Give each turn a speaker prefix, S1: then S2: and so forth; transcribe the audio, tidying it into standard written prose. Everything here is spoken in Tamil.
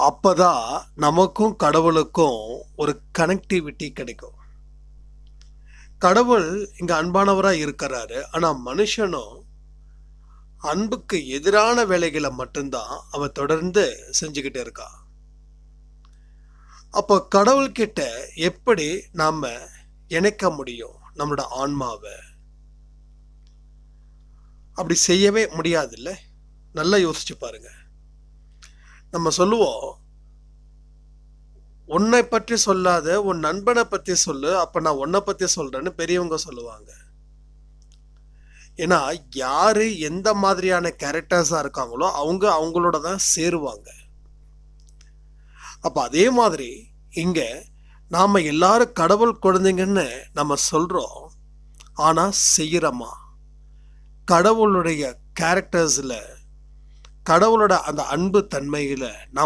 S1: அப்பதான் நமக்கும் கடவுளுக்கும் ஒரு கனெக்டிவிட்டி கிடைக்கும். கடவுள் இங்க அன்பானவரா இருக்கிறாரு. ஆனா மனுஷனும் அன்புக்கு எதிரான வேலைகளை மட்டும்தான் அவன் தொடர்ந்து செஞ்சுக்கிட்டு இருக்கான். அப்போ கடவுள்கிட்ட எப்படி நாம இணைக்க முடியும் நம்மளோட ஆன்மாவை? அப்படி செய்யவே முடியாதுல்ல. நல்லா யோசிச்சு பாருங்க. நம்ம சொல்லுவோம், உன்னை பற்றி சொல்லாத உன் நண்பனை பத்தி சொல்லு, அப்ப நான் உன்னை பத்தி சொல்றேன்னு பெரியவங்க சொல்லுவாங்க. ஏன்னா யாரு எந்த மாதிரியான கேரக்டர்ஸா இருக்காங்களோ அவங்க அவங்களோட தான் சேருவாங்க. அப்ப அதே மாதிரி இங்க நாம எல்லாரும் கடவுள் குழந்தைங்கன்னு நம்ம சொல்றோம். ஆனா செய்யறோமா? கடவுளுடைய கேரக்டர்ஸ்ல, கடவுளோட அந்த அன்பு தன்மையில நாம்